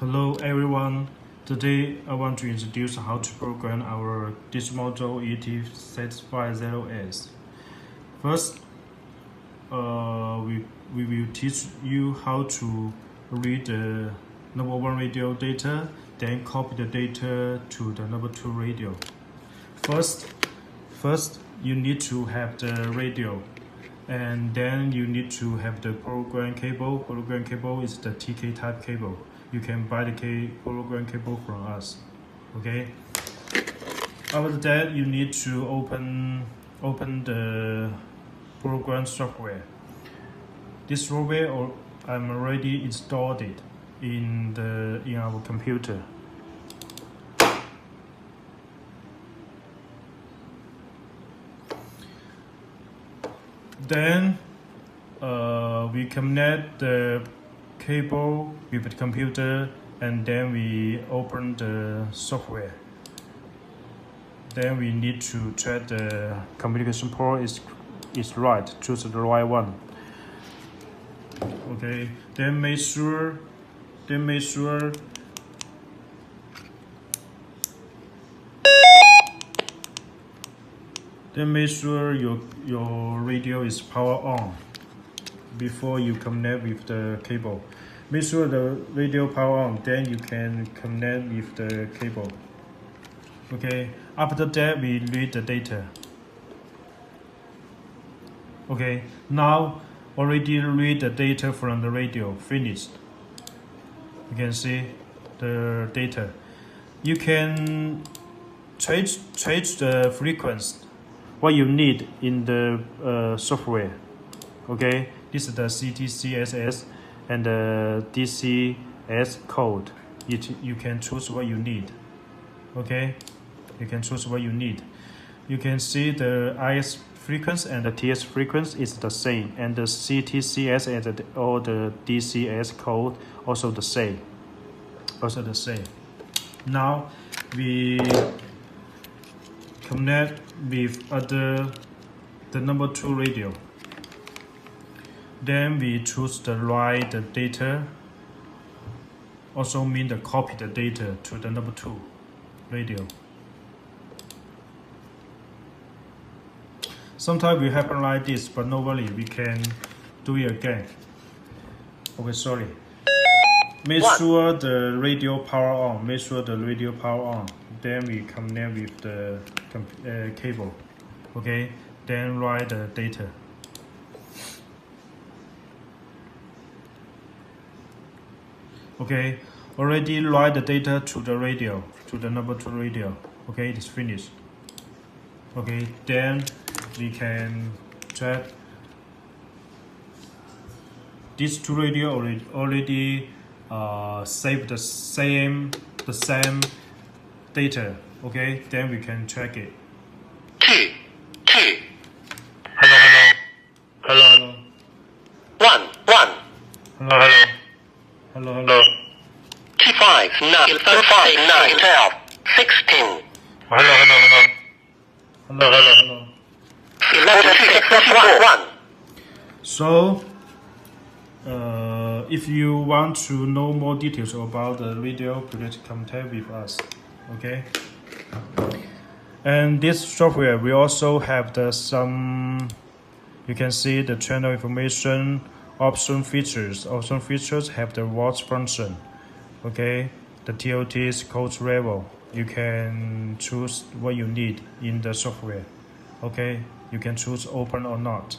Hello everyone, today I want to introduce how to program our dish model ET-650S. First, we will teach you how to read the number 1 radio data, then copy the data to the number 2 radio. First you need to have the radio, and then you need to have the program cable. Program cable is the TK type cable. You can buy the program cable from us. Okay. After that, you need to open the program software. This software I'm already installed it in our computer. Then we connect the cable with the computer, and then we open the software. Then we need to check the communication port is right. Choose the right one. Okay. Then make sure your radio is power on before you connect with the cable. Make sure the radio power on, then you can connect with the cable. Okay. After that, we read the data. Okay. Now already read the data from the radio. Finished. You can see the data. You can change the frequency what you need in the software. Okay, this is the CTCSS and the DCS code. You can choose what you need. Okay, you can choose what you need. You can see the IS frequency and the TS frequency is the same, and the CTCS and the DCS code also the same. Now we connect with the number 2 radio. Then we choose the write the data, also mean the copy the data to the number 2 radio. Sometimes it happen like this, but no worry, we can do it again. Okay, sorry. Make sure the radio power on. Then we connect with the cable. Okay. Then write the data. Okay. Already write the data to the radio, to the number 2 radio. Okay, it's finished. Okay. Then we can check. These 2 radio already save the same data. Okay, then we can check it. Hello. 1 Hello. 2 5 9 4 5 9 12 16 Hello. 11 6 1 So, if you want to know more details about the radio, please contact with us. Okay. And this software we also have some. You can see the channel information, option features. Option features have the watch function. Okay. The TOT is code level. You can choose what you need in the software. Okay. You can choose open or not.